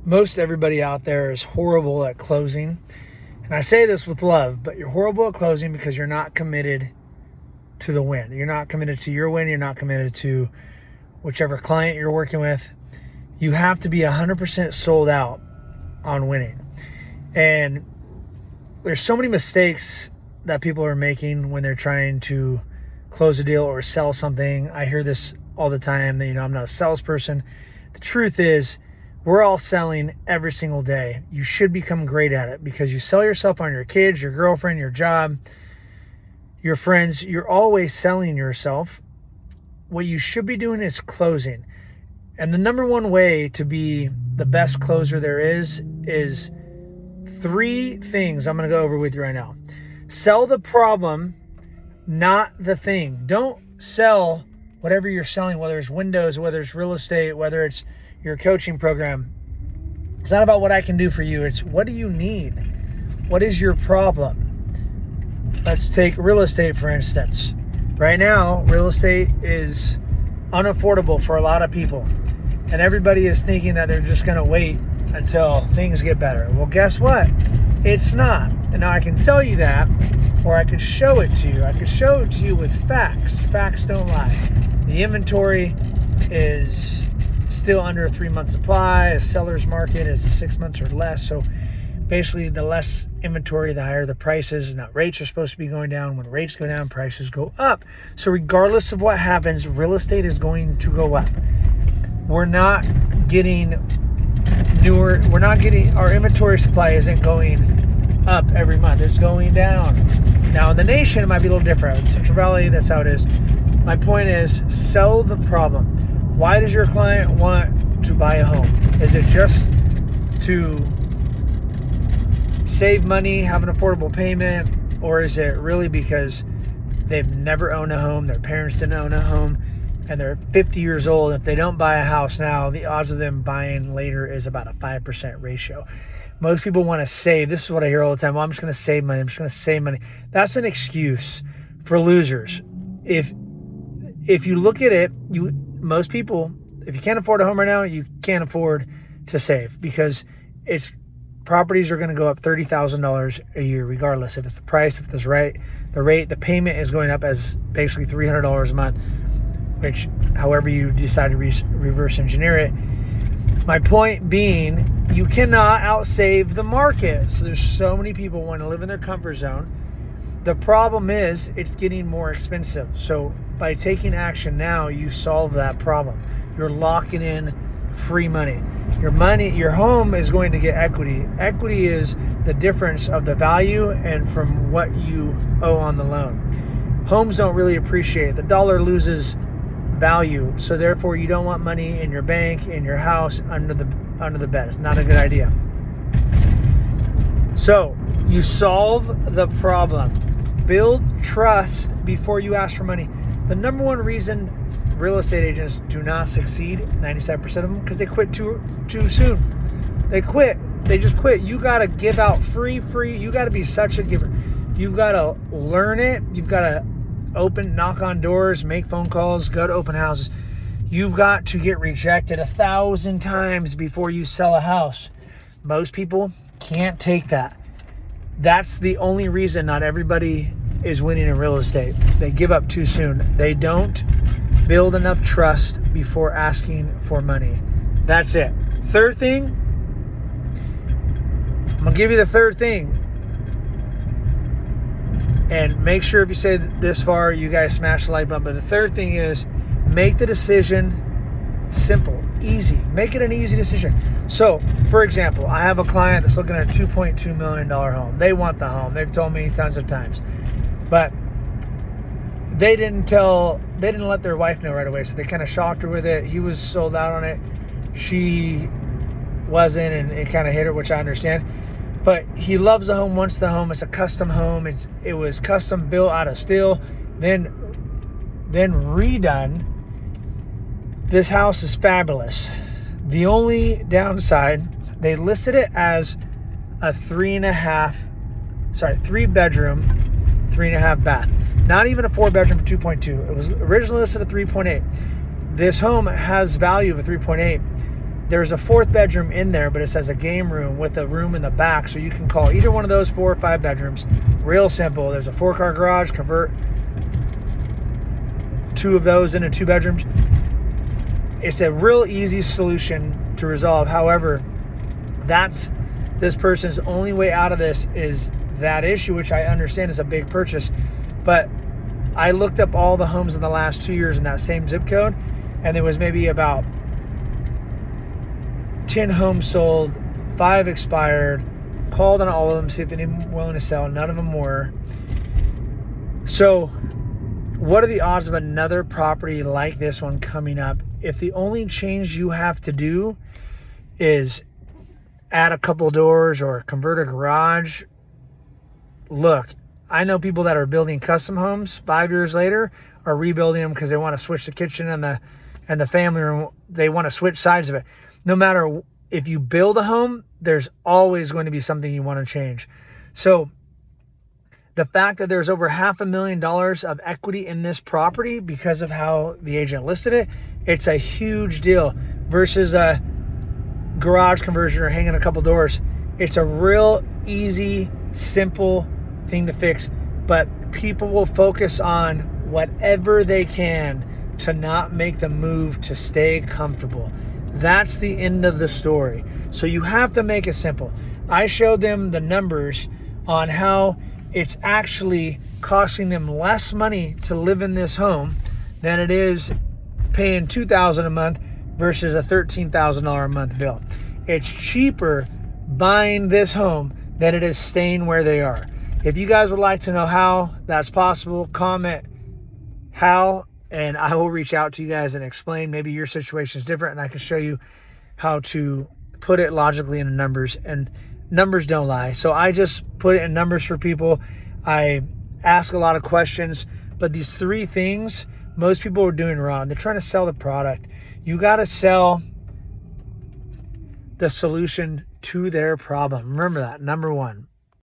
Most everybody out there is horrible at closing. And I say this with love, but you're horrible at closing because you're not committed to the win. You're not committed to your win. You're not committed to whichever client you're working with. You have to be 100% sold out on winning. And there's so many mistakes that people are making when they're trying to close a deal or sell something. I hear this all the time that, I'm not a salesperson. The truth is, we're all selling every single day. You should become great at it because you sell yourself on your kids, your girlfriend, your job, your friends. You're always selling yourself. What you should be doing is closing. And the number one way to be the best closer there is 3 things I'm going to go over with you right now. Sell the problem, not the thing. Don't sell whatever you're selling, whether it's windows, whether it's real estate, whether it's your coaching program. It's not about what I can do for you. It's what do you need? What is your problem? Let's take real estate, for instance. Right now, real estate is unaffordable for a lot of people. And everybody is thinking that they're just going to wait until things get better. Well, guess what? It's not. And now I can tell you that, or I could show it to you. I could show it to you with facts. Facts don't lie. The inventory is still under a 3-month supply. A seller's market is 6 months or less. So basically, the less inventory, the higher the prices. Now, rates are supposed to be going down. When rates go down, prices go up. So regardless of what happens, real estate is going to go up. We're not getting our inventory supply isn't going up every month. It's going down. Now, in the nation, it might be a little different. In Central Valley, that's how it is. My point is, sell the problem. Why does your client want to buy a home? Is it just to save money, have an affordable payment, or is it really because they've never owned a home, their parents didn't own a home, and they're 50 years old? If they don't buy a house now, the odds of them buying later is about a 5% ratio. Most people want to save. This is what I hear all the time. Well, I'm just going to save money. I'm just going to save money. That's an excuse for losers. If you look at it, most people, if you can't afford a home right now, you can't afford to save because properties are going to go up $30,000 a year, regardless if it's the price, if it's the rate, the payment is going up as basically $300 a month, which however you decide to reverse engineer it. My point being, you cannot outsave the market. So there's so many people want to live in their comfort zone. The problem is it's getting more expensive. So by taking action now, you solve that problem. You're locking in free money. Your home is going to get equity. Equity is the difference of the value and from what you owe on the loan. Homes don't really appreciate. The dollar loses value, so therefore you don't want money in your bank, in your house, under the bed. It's not a good idea. So you solve the problem. Build trust before you ask for money. The number one reason real estate agents do not succeed, 97% of them, because they quit too soon. They quit. They just quit. You got to give out free. You got to be such a giver. You've got to learn it. You've got to knock on doors, make phone calls, go to open houses. You've got to get rejected 1,000 times before you sell a house. Most people can't take that. That's the only reason not everybody is winning in real estate. They give up too soon. They don't build enough trust before asking for money. That's it. Third thing, I'm going to give you the third thing. And make sure if you say this far, you guys smash the like button. But the third thing is make the decision simple, easy. Make it an easy decision. So, for example, I have a client that's looking at a $2.2 million home. They want the home. They've told me tons of times. But they didn't let their wife know right away. So they kind of shocked her with it. He was sold out on it. She wasn't, and it kind of hit her, which I understand. But he loves the home, wants the home. It's a custom home. It was custom built out of steel, then redone. This house is fabulous. The only downside, they listed it as a 3 bedroom, 3.5 bath. Not even a 4-bedroom for 2.2. It was originally listed at 3.8. This home has value of a 3.8. there's a fourth bedroom in there, but it says a game room with a room in the back. So you can call either one of those 4 or 5 bedrooms. Real simple. There's a 4-car garage, convert 2 of those into 2 bedrooms. It's a real easy solution to resolve. However, that's this person's only way out of this is that issue, which I understand is a big purchase. But I looked up all the homes in the last 2 years in that same zip code, and there was maybe about 10 homes sold, 5 expired. Called on all of them, see if anyone willing to sell. None of them were. So what are the odds of another property like this one coming up if the only change you have to do is add a couple doors or convert a garage? Look, I know people that are building custom homes 5 years later are rebuilding them because they want to switch the kitchen and the family room. They want to switch sides of it. No matter if you build a home, there's always going to be something you want to change. So the fact that there's over $500,000 of equity in this property because of how the agent listed it, it's a huge deal versus a garage conversion or hanging a couple doors. It's a real easy, simple thing to fix, but people will focus on whatever they can to not make the move to stay comfortable. That's the end of the story. So you have to make it simple. I showed them the numbers on how it's actually costing them less money to live in this home than it is paying $2,000 a month versus a $13,000 a month bill. It's cheaper buying this home than it is staying where they are. If you guys would like to know how that's possible, comment how, and I will reach out to you guys and explain. Maybe your situation is different and I can show you how to put it logically into numbers, and numbers don't lie. So I just put it in numbers for people. I ask a lot of questions, but these 3 things most people are doing wrong. They're trying to sell the product. You got to sell the solution to their problem. Remember that, number 1.